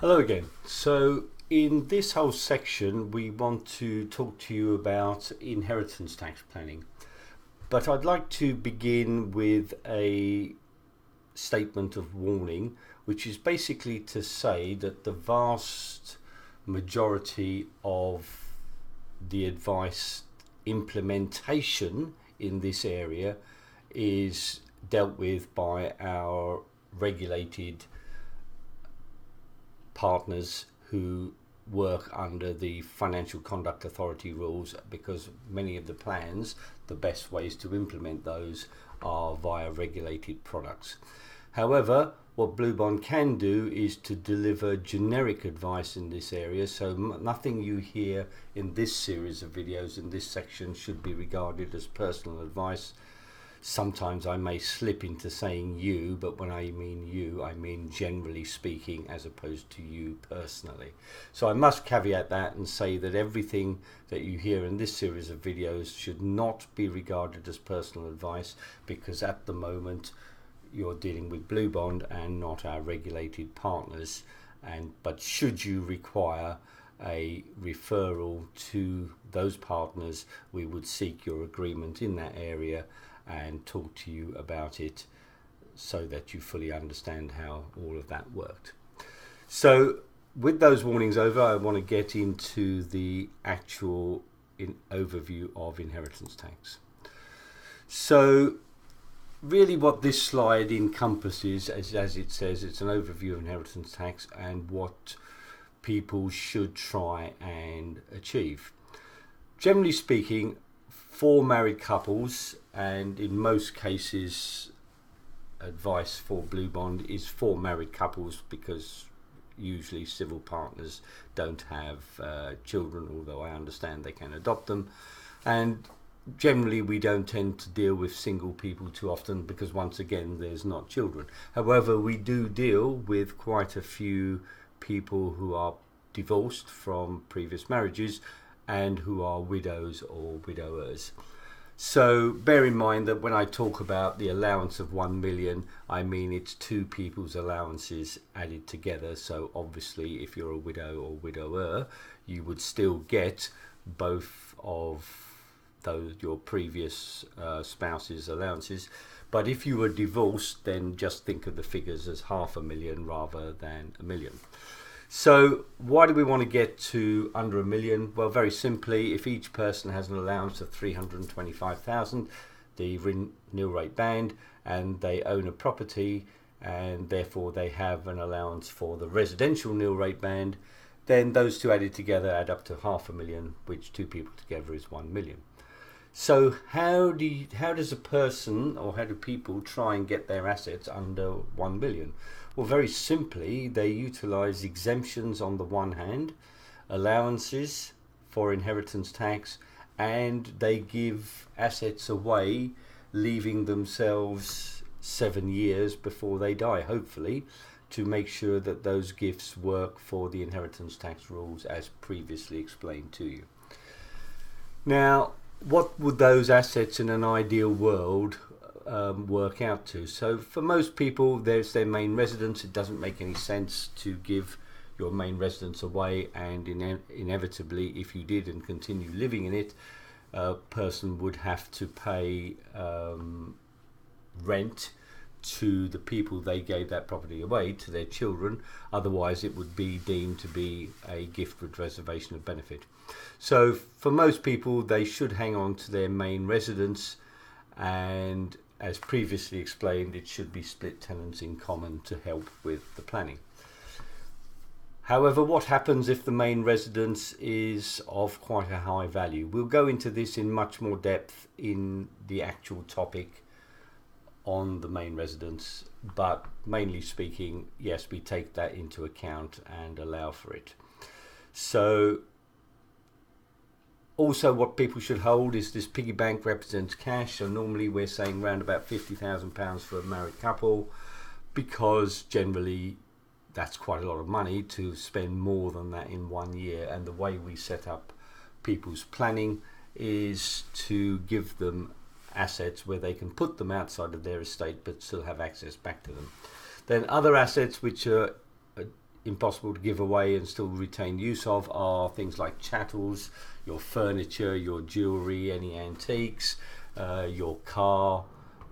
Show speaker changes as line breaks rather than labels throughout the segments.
Hello again. So in this whole section we want to talk to you about inheritance tax planning, but I'd like to begin with a statement of warning, which is basically to say that the vast majority of the advice implementation in this area is dealt with by our regulated partners who work under the Financial Conduct Authority rules, because many of the plans, the best ways to implement those are via regulated products. However, what Blue Bond can do is to deliver generic advice in this area, so nothing you hear in this series of videos in this section should be regarded as personal advice. Sometimes I may slip into saying you, but when I mean you, I mean generally speaking, as opposed to you personally. So I must caveat that and say that everything that you hear in this series of videos should not be regarded as personal advice, because at the moment you're dealing with Blue Bond and not our regulated partners. But should you require a referral to those partners, we would seek your agreement in that area and talk to you about it so that you fully understand how all of that worked. So with those warnings over, I want to get into the actual overview of inheritance tax. So really what this slide encompasses, as it says, it's an overview of inheritance tax and what people should try and achieve. Generally speaking, for married couples, and in most cases advice for Blue Bond is for married couples, because usually civil partners don't have children, although I understand they can adopt them, and generally we don't tend to deal with single people too often because once again there's not children. However, we do deal with quite a few people who are divorced from previous marriages and who are widows or widowers. So bear in mind that when I talk about the allowance of 1 million, I mean it's two people's allowances added together. So obviously if you're a widow or widower, you would still get both of those your previous spouse's allowances. But if you were divorced, then just think of the figures as 500,000 rather than 1 million. So why do we want to get to under 1 million? Well, very simply, if each person has an allowance of 325,000, the nil rate band, and they own a property and therefore they have an allowance for the residential nil rate band, then those two added together add up to 500,000, which two people together is 1 million. So how does a person, or how do people try and get their assets under 1 million? Well, very simply, they utilize exemptions on the one hand, allowances for inheritance tax, and they give assets away, leaving themselves 7 years before they die, hopefully, to make sure that those gifts work for the inheritance tax rules as previously explained to you. Now, what would those assets in an ideal world work out to? So for most people, there's their main residence. It doesn't make any sense to give your main residence away, and inevitably, if you did and continue living in it, a person would have to pay rent to the people they gave that property away, to their children. Otherwise it would be deemed to be a gift with reservation of benefit. So for most people, they should hang on to their main residence, and as previously explained, it should be split tenants in common to help with the planning. However, what happens if the main residence is of quite a high value? We'll go into this in much more depth in the actual topic on the main residence, but mainly speaking, yes, we take that into account and allow for it. So also what people should hold is this piggy bank represents cash. So normally we're saying around about £50,000 for a married couple, because generally that's quite a lot of money to spend more than that in 1 year. And the way we set up people's planning is to give them assets where they can put them outside of their estate but still have access back to them. Then other assets which are impossible to give away and still retain use of are things like chattels, your furniture, your jewellery, any antiques, your car,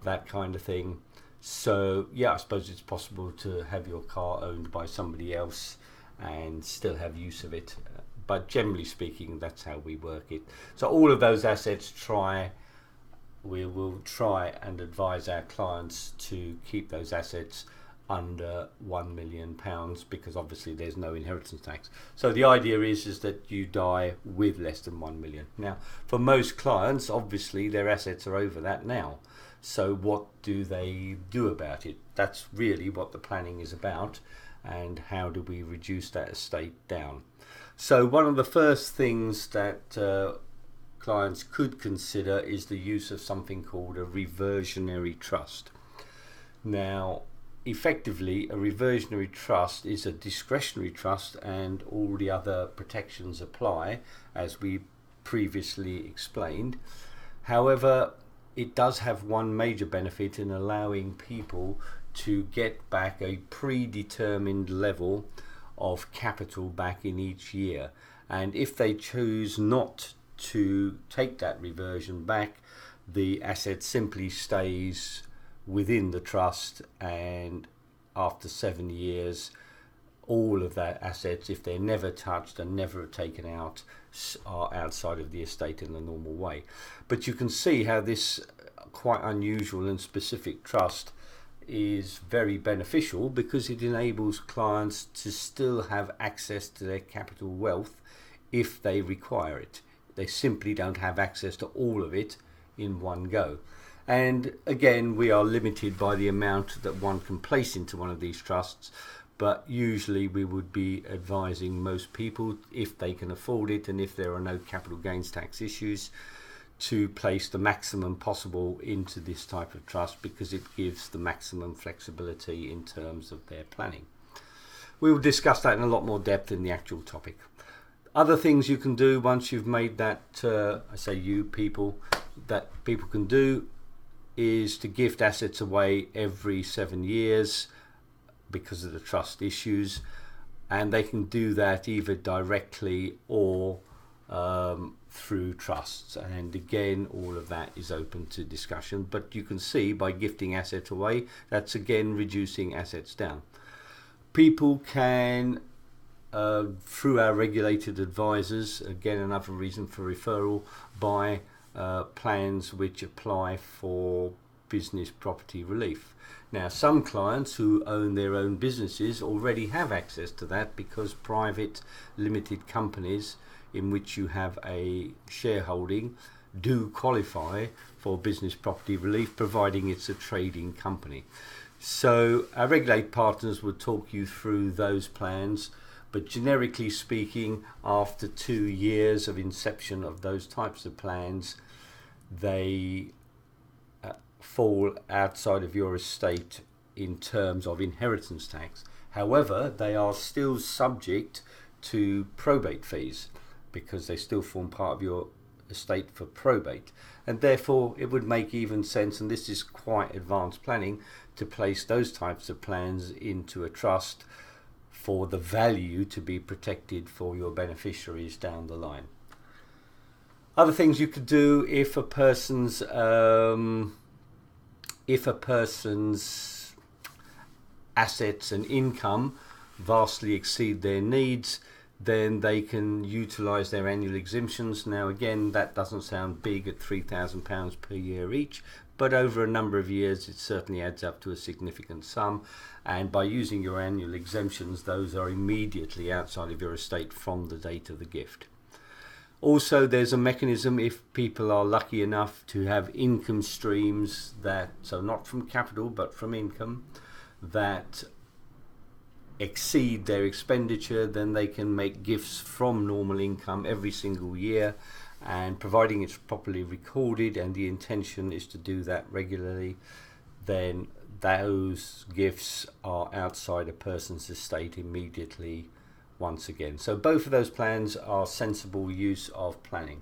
that kind of thing. So yeah, I suppose it's possible to have your car owned by somebody else and still have use of it. But generally speaking, that's how we work it. So all of those assets we will try and advise our clients to keep those assets under £1 million, because obviously there's no inheritance tax. So the idea is that you die with less than 1 million. Now, for most clients, obviously their assets are over that now. So what do they do about it? That's really what the planning is about, and how do we reduce that estate down? So one of the first things that clients could consider is the use of something called a reversionary trust. Now, effectively, a reversionary trust is a discretionary trust, and all the other protections apply, as we previously explained. However, it does have one major benefit in allowing people to get back a predetermined level of capital back in each year. And if they choose not to take that reversion back, the asset simply stays within the trust, and after 7 years all of that assets, if they're never touched and never taken out, are outside of the estate in the normal way. But you can see how this quite unusual and specific trust is very beneficial, because it enables clients to still have access to their capital wealth if they require it. They simply don't have access to all of it in one go. And again, we are limited by the amount that one can place into one of these trusts, but usually we would be advising most people, if they can afford it and if there are no capital gains tax issues, to place the maximum possible into this type of trust, because it gives the maximum flexibility in terms of their planning. We will discuss that in a lot more depth in the actual topic. Other things you can do once you've made that, that people can do, is to gift assets away every 7 years because of the trust issues, and they can do that either directly or through trusts. And again, all of that is open to discussion, but you can see by gifting assets away, that's again reducing assets down. People can, through our regulated advisors, again another reason for referral, buy plans which apply for business property relief. Now, some clients who own their own businesses already have access to that, because private limited companies in which you have a shareholding do qualify for business property relief, providing it's a trading company. So our regulated partners would talk you through those plans, but generically speaking, after 2 years of inception of those types of plans, they fall outside of your estate in terms of inheritance tax. However, they are still subject to probate fees, because they still form part of your estate for probate, and therefore it would make even sense, and this is quite advanced planning, to place those types of plans into a trust for the value to be protected for your beneficiaries down the line. Other things you could do, if a person's assets and income vastly exceed their needs, then they can utilise their annual exemptions. Now again, that doesn't sound big at £3,000 per year each, but over a number of years it certainly adds up to a significant sum, and by using your annual exemptions, those are immediately outside of your estate from the date of the gift. Also, there's a mechanism, if people are lucky enough to have income streams that, so not from capital but from income, that exceed their expenditure, then they can make gifts from normal income every single year, and providing it's properly recorded and the intention is to do that regularly, then those gifts are outside a person's estate immediately once again. So both of those plans are sensible use of planning.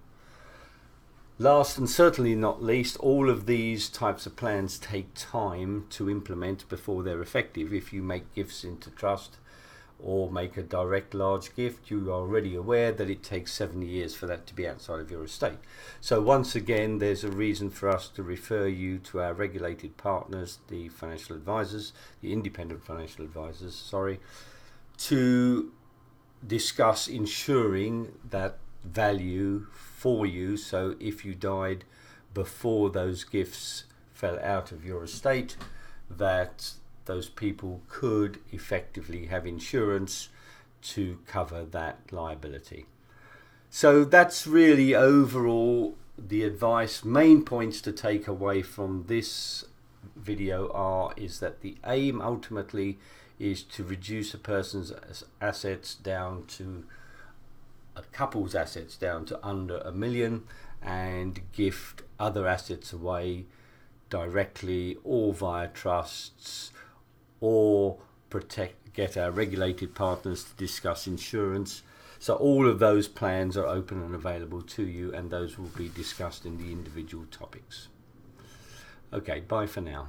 Last and certainly not least, all of these types of plans take time to implement before they're effective. If you make gifts into trust or make a direct large gift, you are already aware that it takes 7 years for that to be outside of your estate. So once again, there's a reason for us to refer you to our regulated partners, the financial advisors, the independent financial advisors, sorry, to discuss ensuring that value for you. So if you died before those gifts fell out of your estate, that those people could effectively have insurance to cover that liability. So that's really overall the advice. Main points to take away from this video is that the aim ultimately is to reduce a person's assets down to, a couple's assets down to under $1 million, and gift other assets away directly or via trusts, or get our regulated partners to discuss insurance. So all of those plans are open and available to you, and those will be discussed in the individual topics. Okay, bye for now.